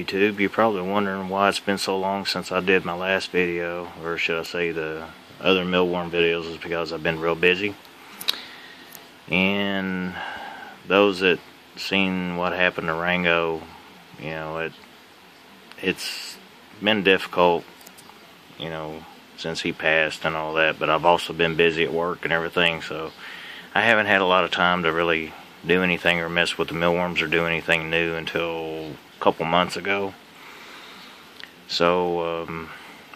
YouTube. You're probably wondering why it's been so long since I did my last video, or should I say the other mealworm videos, is because I've been real busy. And those that seen what happened to Rango, you know, it's been difficult, you know, since he passed and all that, but I've also been busy at work and everything, so I haven't had a lot of time to really do anything or mess with the mealworms or do anything new until a couple months ago. So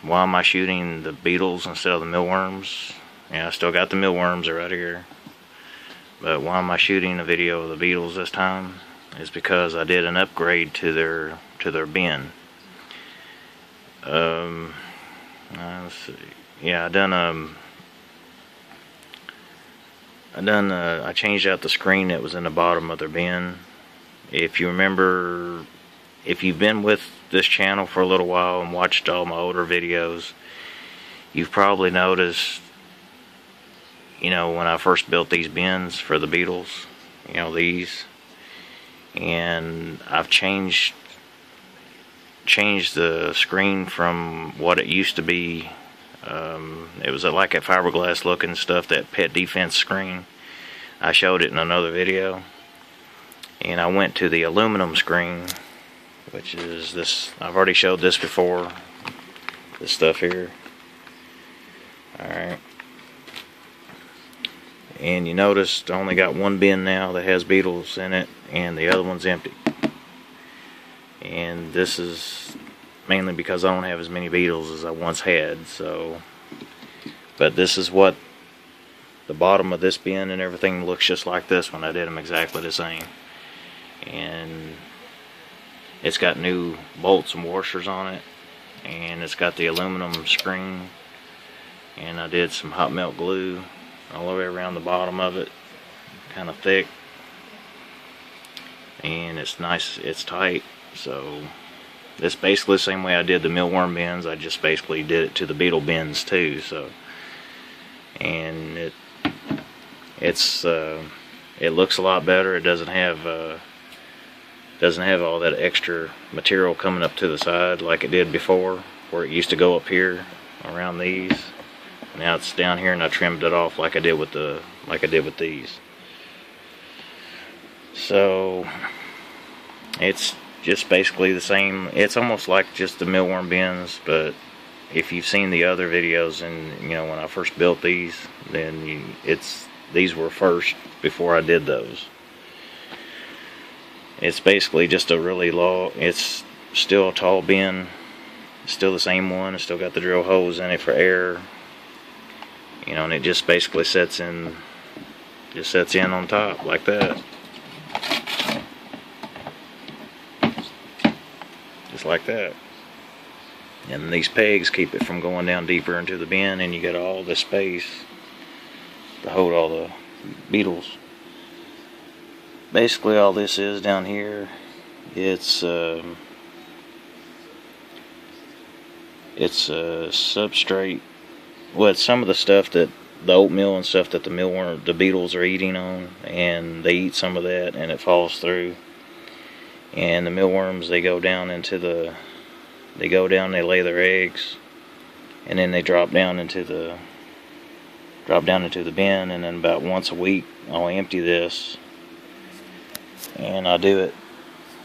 why am I shooting the beetles instead of the mealworms? Yeah, I still got the mealworms right here, but why am I shooting a video of the beetles this time? Is because I did an upgrade to their bin. Let's see. Yeah, I changed out the screen that was in the bottom of their bin. If you remember, if you've been with this channel for a little while and watched all my older videos, you've probably noticed, you know, when I first built these bins for the beetles, you know, these, and I've changed the screen from what it used to be. It was like a fiberglass looking stuff, that pet defense screen. I showed it in another video, and I went to the aluminum screen, which is this. I've already showed this before, this stuff here. Alright, and you notice I only got one bin now that has beetles in it, and the other one's empty. And this is mainly because I don't have as many beetles as I once had. So, but this is what the bottom of this bin and everything looks just like this when I did them exactly the same. And it's got new bolts and washers on it, and it's got the aluminum screen, and I did some hot melt glue all the way around the bottom of it, kind of thick, and it's nice, it's tight. So it's basically the same way I did the mealworm bins. I just basically did it to the beetle bins too. So, and it looks a lot better. It doesn't have all that extra material coming up to the side like it did before, where it used to go up here around these. Now it's down here, and I trimmed it off like I did with these. So it's just basically the same. It's almost like just the mealworm bins, but if you've seen the other videos, and you know, when I first built these, then these were first before I did those. It's basically just a really low, it's still a tall bin, it's still the same one, it's still got the drill holes in it for air, you know, and it just basically sets in on top like that. Like that, and these pegs keep it from going down deeper into the bin, and you got all this space to hold all the beetles. Basically all this is down here, it's substrate. Well, it's some of the stuff that the oatmeal and stuff that the beetles are eating on, and they eat some of that and it falls through. And the mealworms, they go down, they lay their eggs, and then they drop down into the bin, and then about once a week I'll empty this, and I do it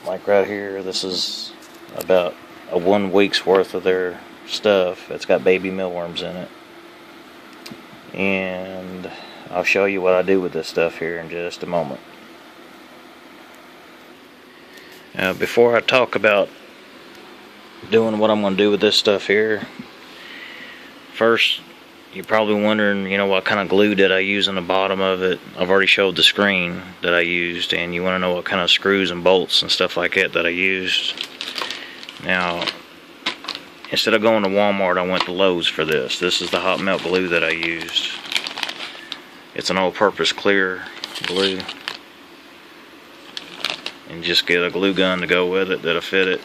like right here. This is about a 1 week's worth of their stuff. It's got baby mealworms in it, and I'll show you what I do with this stuff here in just a moment. Before I talk about doing what I'm going to do with this stuff here, first, you're probably wondering, you know, what kind of glue did I use on the bottom of it. I've already showed the screen that I used, and you want to know what kind of screws and bolts and stuff like that I used. Now, instead of going to Walmart, I went to Lowe's for this. This is the hot melt glue that I used. It's an all-purpose clear glue. And just get a glue gun to go with it that'll fit it.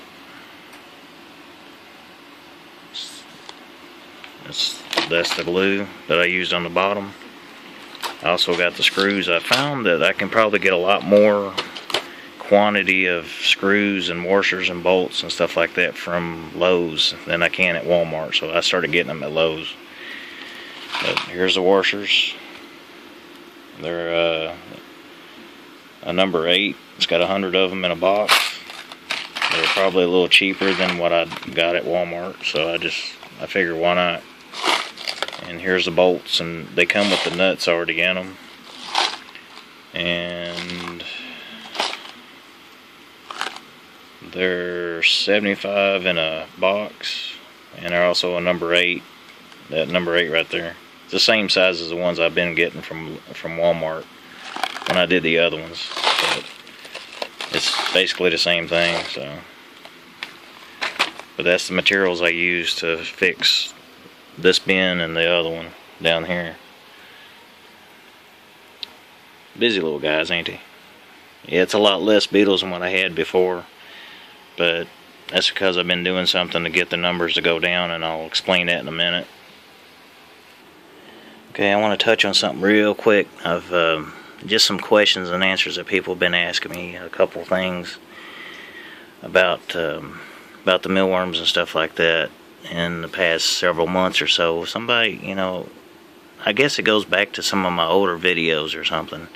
That's the glue that I used on the bottom. I also got the screws. I found that I can probably get a lot more quantity of screws and washers and bolts and stuff like that from Lowe's than I can at Walmart, so I started getting them at Lowe's. But here's the washers. They're a number 8. It's got 100 of them in a box. They're probably a little cheaper than what I got at Walmart, so I figured why not. And here's the bolts, and they come with the nuts already in them. And they're 75 in a box, and they're also a number 8. That number 8 right there. It's the same size as the ones I've been getting from Walmart when I did the other ones. But it's basically the same thing. So, but that's the materials I use to fix this bin and the other one down here. Busy little guys, ain't he? Yeah, it's a lot less beetles than what I had before, but that's because I've been doing something to get the numbers to go down, and I'll explain that in a minute. Okay, I want to touch on something real quick. I've just some questions and answers that people have been asking me. A couple things about the mealworms and stuff like that in the past several months or so. Somebody, you know, I guess it goes back to some of my older videos or something.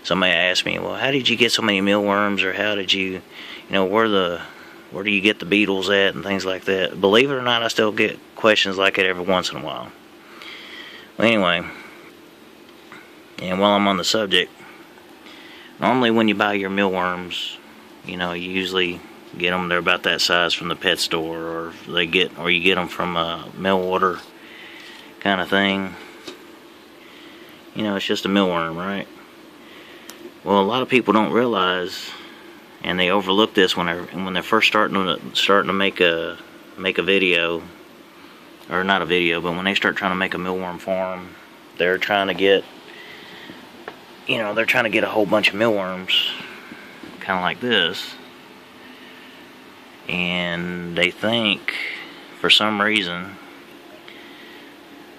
Somebody asked me, well, how did you get so many mealworms, or how did you, where do you get the beetles at, and things like that. Believe it or not, I still get questions like it every once in a while. Well, anyway, and while I'm on the subject, normally when you buy your mealworms, you usually get them, they're about that size from the pet store, or you get them from a mail order kind of thing. It's just a mealworm, right? Well, a lot of people don't realize, and they overlook this when they're first starting to make a video, or not a video, but when they start trying to make a mealworm farm, they're trying to get, a whole bunch of mealworms, kind of like this, and they think, for some reason,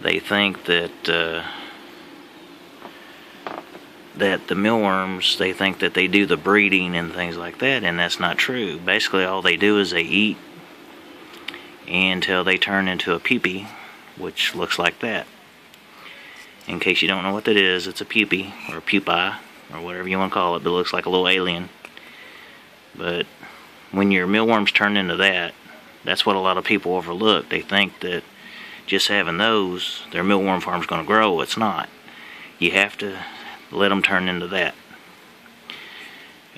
they think that the mealworms, they think that they do the breeding and things like that, and that's not true. Basically, all they do is they eat until they turn into a pupae, which looks like that. In case you don't know what that is, it's a pupae, or a pupae, or whatever you want to call it, but it looks like a little alien. But when your mealworms turn into that, that's what a lot of people overlook. They think that just having those, their mealworm farm's going to grow. It's not. You have to let them turn into that.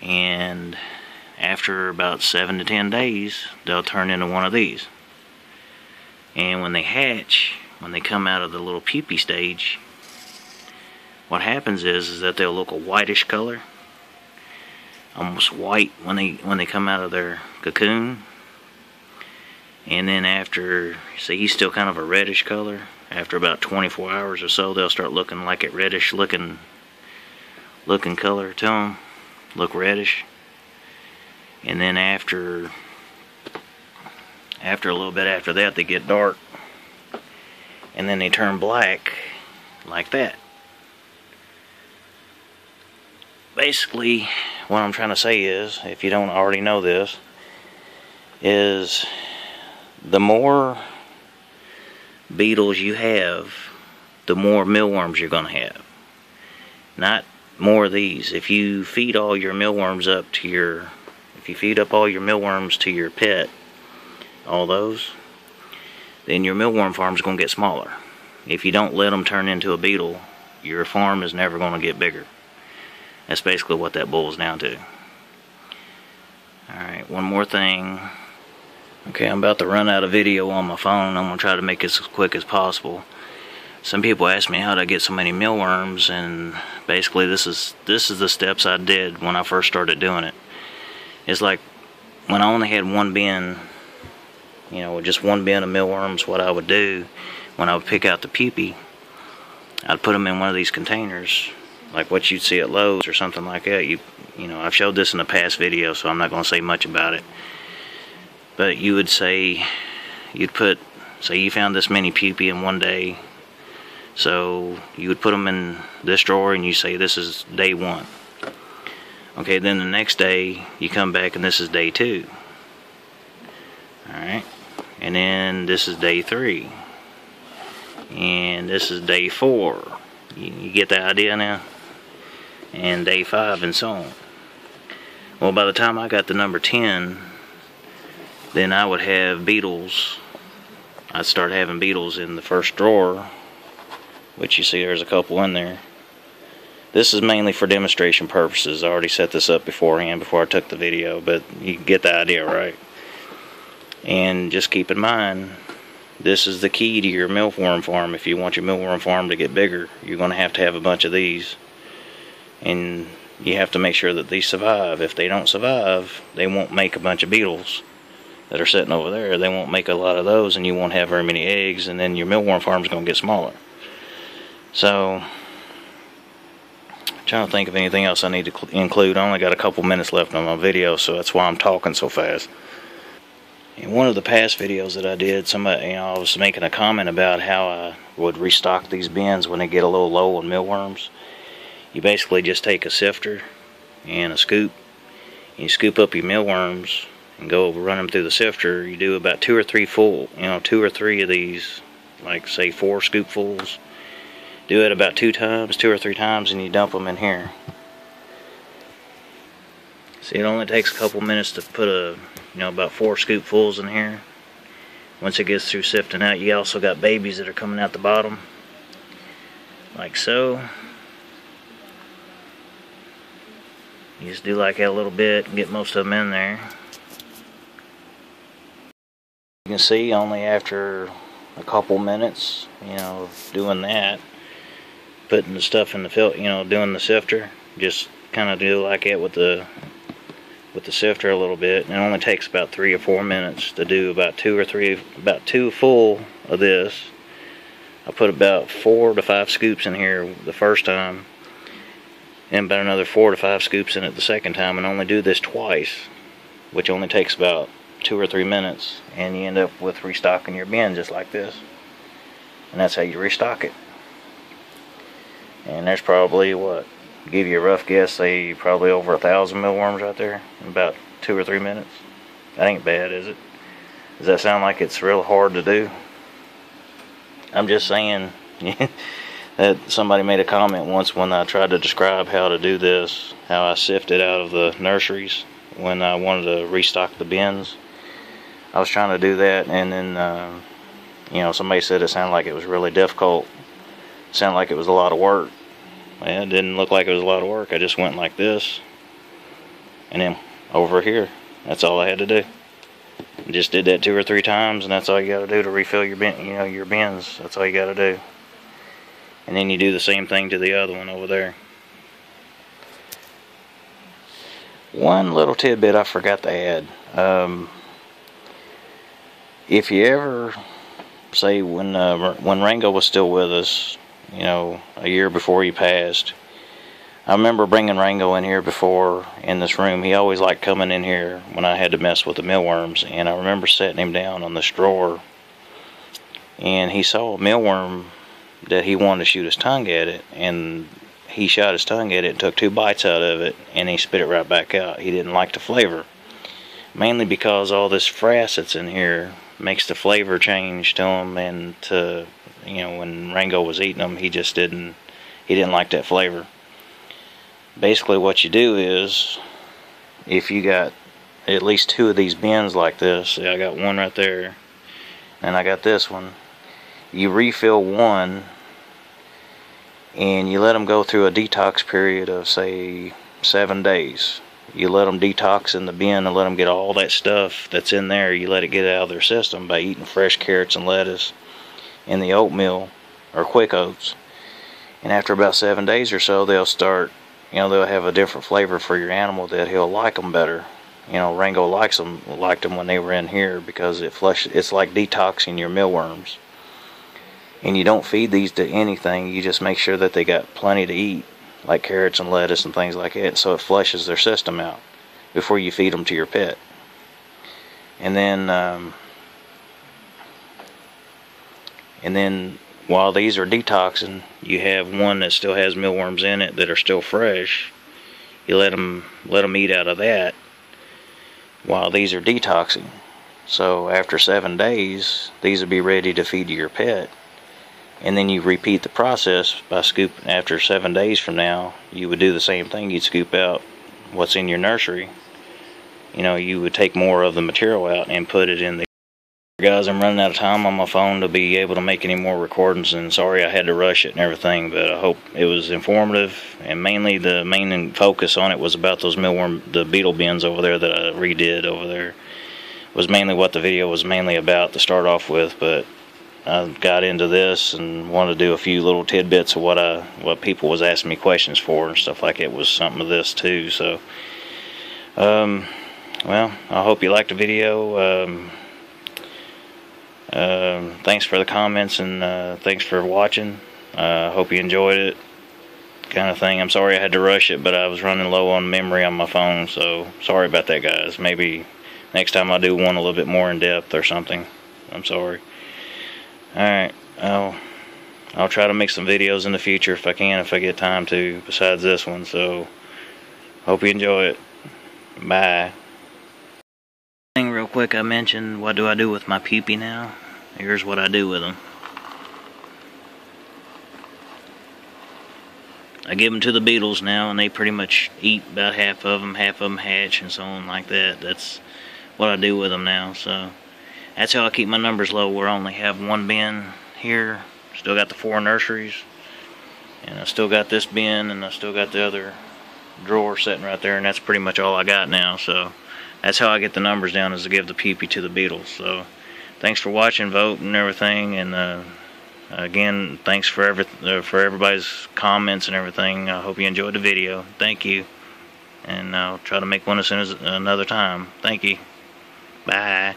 And after about 7 to 10 days, they'll turn into one of these. And when they hatch, when they come out of the little pupae stage, what happens is that they'll look a whitish color, almost white when they come out of their cocoon. And then after, see, he's still kind of a reddish color. After about 24 hours or so, they'll start looking like a reddish looking color to them, look reddish. And then after a little bit after that, they get dark, and then they turn black like that. Basically, what I'm trying to say is, if you don't already know this, is the more beetles you have, the more mealworms you're going to have. Not more of these. If you feed all your mealworms if you feed up all your mealworms to your pet, all those, then your mealworm farm is going to get smaller. If you don't let them turn into a beetle, your farm is never going to get bigger. That's basically what that boils down to. Alright, one more thing. Okay, I'm about to run out of video on my phone. I'm going to try to make it as quick as possible. Some people ask me how did I get so many mealworms, and basically this is the steps I did when I first started doing it. It's like when I only had one bin, just one bin of mealworms, what I would do when I would pick out the pupae, I'd put them in one of these containers, like what you'd see at Lowe's or something like that. I've showed this in a past video, so I'm not going to say much about it. But you would say, say you found this many pupae in one day, so you would put them in this drawer and you say this is day 1. Okay, then the next day you come back and this is day 2. Alright, and then this is day 3. And this is day 4. You get the idea now? And day 5 and so on. Well, by the time I got to number 10, then I would have beetles. I'd start having beetles in the first drawer, which you see there's a couple in there. This is mainly for demonstration purposes. I already set this up beforehand before I took the video, but you get the idea, right? And just keep in mind, this is the key to your mealworm farm. If you want your mealworm farm to get bigger, you're going to have a bunch of these. And you have to make sure that these survive. If they don't survive, they won't make a bunch of beetles that are sitting over there. They won't make a lot of those, and you won't have very many eggs, and then your mealworm farm is going to get smaller. So, I'm trying to think of anything else I need to include. I only got a couple minutes left on my video, so that's why I'm talking so fast. In one of the past videos that I did, somebody, I was making a comment about how I would restock these bins when they get a little low on mealworms. You basically just take a sifter and a scoop, and you scoop up your mealworms and go run them through the sifter. You do about 2 or 3 full, 2 or 3 of these, like say 4 scoopfuls. Do it about 2 or 3 times, and you dump them in here. See, it only takes a couple minutes to put about 4 scoopfuls in here. Once it gets through sifting out, you also got babies that are coming out the bottom, like so. You just do like that a little bit and get most of them in there. You can see only after a couple minutes, of doing that, putting the stuff in the filter, doing the sifter, just kind of do like it with the sifter a little bit. And it only takes about 3 or 4 minutes to do about 2 full of this. I put about 4 to 5 scoops in here the first time, and about another 4 to 5 scoops in it the second time, and only do this twice, which only takes about 2 or 3 minutes, and you end up with restocking your bin just like this. And that's how you restock it. And there's probably, give you a rough guess, say probably over 1,000 mealworms right there in about 2 or 3 minutes. That ain't bad, is it? Does that sound like it's real hard to do? I'm just saying that somebody made a comment once when I tried to describe how to do this, how I sifted out of the nurseries when I wanted to restock the bins. I was trying to do that, and then somebody said it sounded like it was really difficult. It sounded like it was a lot of work. Well, it didn't look like it was a lot of work. I just went like this, and then over here. That's all I had to do. Just did that 2 or 3 times, and that's all you got to do to refill your bin, your bins. That's all you got to do. And then you do the same thing to the other one over there. One little tidbit I forgot to add. If you ever, say when Rango was still with us, a year before he passed, I remember bringing Rango in here before in this room. He always liked coming in here when I had to mess with the mealworms, and I remember setting him down on this drawer, and he saw a mealworm that he wanted to shoot his tongue at it, and he shot his tongue at it and took 2 bites out of it, and he spit it right back out. He didn't like the flavor, mainly because all this frass that's in here makes the flavor change to him, and when Rango was eating them, he didn't like that flavor. Basically what you do is, if you got at least 2 of these bins like this, see, I got one right there, and I got this one, you refill one, and you let them go through a detox period of, say, 7 days. You let them detox in the bin and let them get all that stuff that's in there. You let it get out of their system by eating fresh carrots and lettuce and the oatmeal or quick oats. And after about 7 days or so, they'll start, they'll have a different flavor for your animal that he'll like them better. Rango liked them when they were in here because it's like detoxing your mealworms. And you don't feed these to anything. You just make sure that they got plenty to eat, like carrots and lettuce and things like that, so it flushes their system out before you feed them to your pet. And then while these are detoxing, you have one that still has mealworms in it that are still fresh. you let them eat out of that while these are detoxing. So after 7 days, these will be ready to feed to your pet. And then you repeat the process by scooping. After 7 days from now, you would do the same thing. You'd scoop out what's in your nursery. You know, you would take more of the material out and put it in the... Guys, I'm running out of time on my phone to be able to make any more recordings, and sorry I had to rush it and everything, but I hope it was informative. And mainly the main focus on it was about those the beetle bins over there that I redid over there. Was mainly what the video was mainly about to start off with, but I got into this and wanted to do a few little tidbits of what people was asking me questions for and stuff like it was something of this too. So well, I hope you liked the video. Thanks for the comments, and thanks for watching. Hope you enjoyed it, kind of thing. I'm sorry I had to rush it, but I was running low on memory on my phone, so sorry about that, guys. Maybe next time I'll do one a little bit more in depth or something. I'm sorry. Alright, I'll try to make some videos in the future if I can, if I get time to, besides this one. So hope you enjoy it. Bye. Real quick, I mentioned what do I do with my pupae now. Here's what I do with them. I give them to the beetles now, and they pretty much eat about half of them hatch and so on like that. That's what I do with them now. So that's how I keep my numbers low, where I only have one bin here. Still got the 4 nurseries, and I still got this bin, and I still got the other drawer sitting right there, and that's pretty much all I got now. So that's how I get the numbers down, is to give the pupae to the beetles. So thanks for watching, vote and everything, and again, thanks for everybody's comments and everything. I hope you enjoyed the video. Thank you, and I'll try to make one as soon as another time. Thank you. Bye.